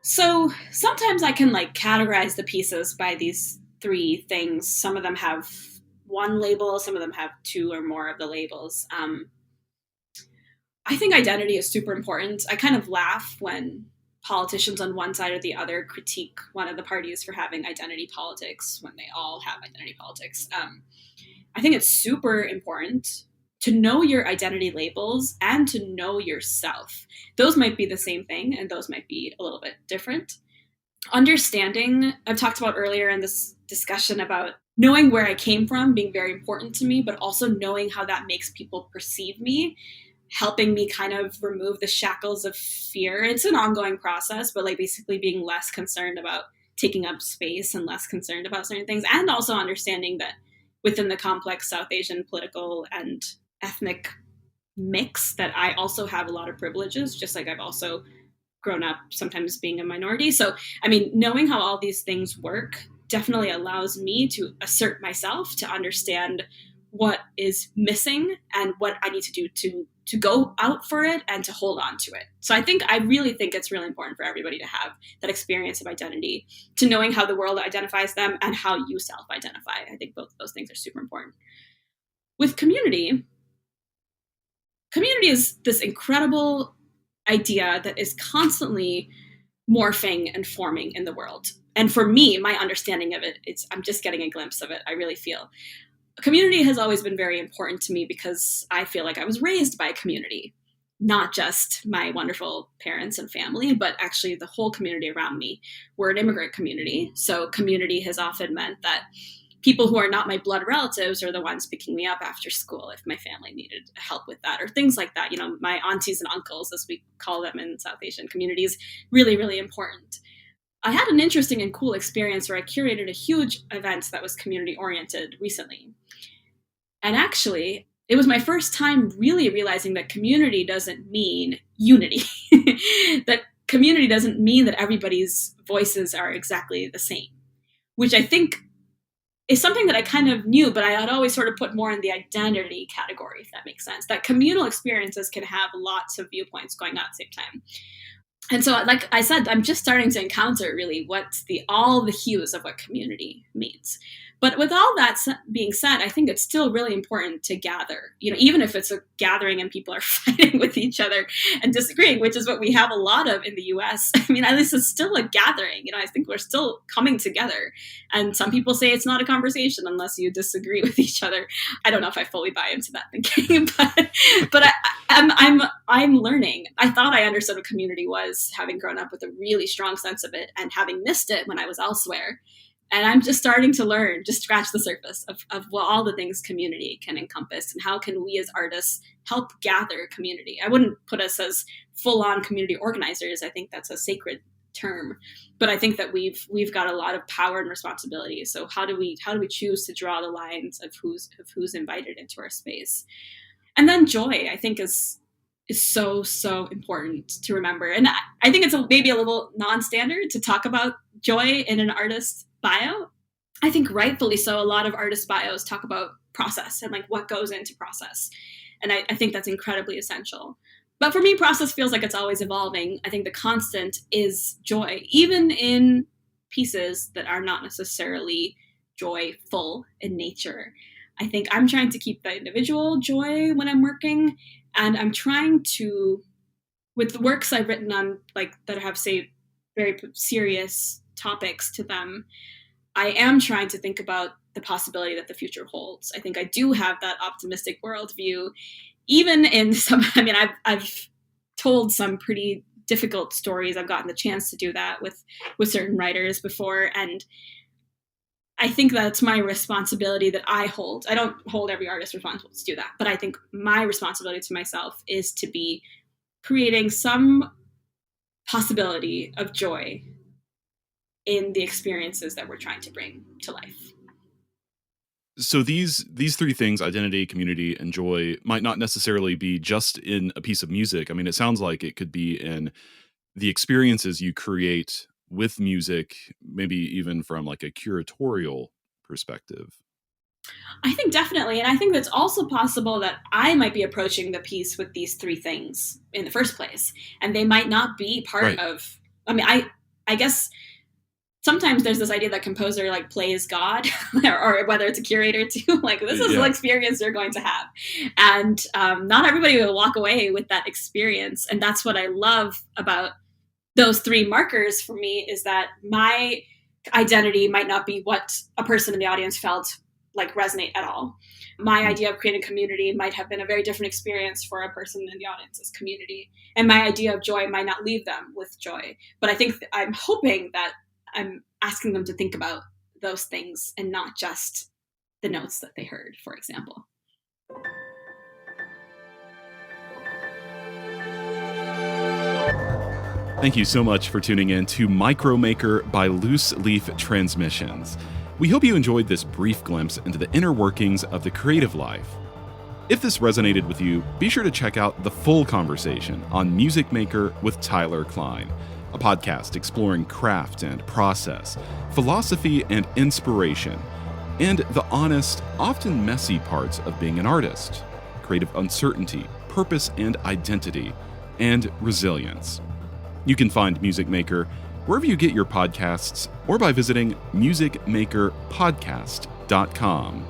So sometimes I can like categorize the pieces by these three things. Some of them have one label, some of them have two or more of the labels. I think identity is super important. I kind of laugh when politicians on one side or the other critique one of the parties for having identity politics when they all have identity politics. I think it's super important to know your identity labels and to know yourself. Those might be the same thing and those might be a little bit different. Understanding, I've talked about earlier in this discussion about knowing where I came from being very important to me, but also knowing how that makes people perceive me, helping me kind of remove the shackles of fear. It's an ongoing process, but like basically being less concerned about taking up space and less concerned about certain things. And also understanding that within the complex South Asian political and ethnic mix, that I also have a lot of privileges, just like I've also grown up sometimes being a minority. So, I mean, knowing how all these things work definitely allows me to assert myself, to understand what is missing and what I need to do to go out for it and to hold on to it. So I really think it's really important for everybody to have that experience of identity, to knowing how the world identifies them and how you self-identify. I think both of those things are super important. With community is this incredible idea that is constantly morphing and forming in the world. And for me, my understanding of it, I'm just getting a glimpse of it, I really feel. Community has always been very important to me because I feel like I was raised by a community, not just my wonderful parents and family, but actually the whole community around me. We're an immigrant community, so community has often meant that people who are not my blood relatives are the ones picking me up after school if my family needed help with that, or things like that. You know, my aunties and uncles, as we call them in South Asian communities, really, really important. I had an interesting and cool experience where I curated a huge event that was community oriented recently. And actually, it was my first time really realizing that community doesn't mean unity, that community doesn't mean that everybody's voices are exactly the same, which I think is something that I kind of knew, but I had always sort of put more in the identity category, if that makes sense. That communal experiences can have lots of viewpoints going on at the same time. And so, like I said, I'm just starting to encounter really what's all the hues of what community means. But with all that being said, I think it's still really important to gather, you know, even if it's a gathering and people are fighting with each other and disagreeing, which is what we have a lot of in the US. I mean, at least it's still a gathering. You know, I think we're still coming together. And some people say it's not a conversation unless you disagree with each other. I don't know if I fully buy into that thinking, but I'm learning. I thought I understood what community was, having grown up with a really strong sense of it and having missed it when I was elsewhere. And I'm just starting to learn, just scratch the surface of what all the things community can encompass and how can we as artists help gather community. I wouldn't put us as full-on community organizers. I think that's a sacred term, but I think that we've got a lot of power and responsibility. So how do we choose to draw the lines of who's invited into our space? And then joy, I think, is so important to remember. And I think it's maybe a little non-standard to talk about joy in an artist's bio. I think rightfully so, a lot of artist bios talk about process and like what goes into process. And I think that's incredibly essential. But for me, process feels like it's always evolving. I think the constant is joy, even in pieces that are not necessarily joyful in nature. I think I'm trying to keep the individual joy when I'm working. And I'm trying to, with the works I've written on, like that have, say, very serious topics to them, I am trying to think about the possibility that the future holds. I think I do have that optimistic worldview, even in some, I mean, I've told some pretty difficult stories. I've gotten the chance to do that with certain writers before. And I think that's my responsibility that I hold. I don't hold every artist responsible to do that, but I think my responsibility to myself is to be creating some possibility of joy in the experiences that we're trying to bring to life. So these three things, identity, community, and joy, might not necessarily be just in a piece of music. I mean, it sounds like it could be in the experiences you create with music, maybe even from like a curatorial perspective. I think definitely. And I think it's also possible that I might be approaching the piece with these three things in the first place. And they might not be part Right. of, I mean, I guess sometimes there's this idea that composer like plays God, or whether it's a curator too. Like this is the Yeah. experience you're going to have, and not everybody will walk away with that experience. And that's what I love about those three markers for me, is that my identity might not be what a person in the audience felt like resonate at all. My Mm. idea of creating community might have been a very different experience for a person in the audience's community. And my idea of joy might not leave them with joy. But I think I'm hoping that I'm asking them to think about those things and not just the notes that they heard, for example. Thank you so much for tuning in to Micromaker by Loose Leaf Transmissions. We hope you enjoyed this brief glimpse into the inner workings of the creative life. If this resonated with you, be sure to check out the full conversation on Music Maker with Tyler Klein, a podcast exploring craft and process, philosophy and inspiration, and the honest, often messy parts of being an artist, creative uncertainty, purpose and identity, and resilience. You can find Music Maker wherever you get your podcasts or by visiting musicmakerpodcast.com.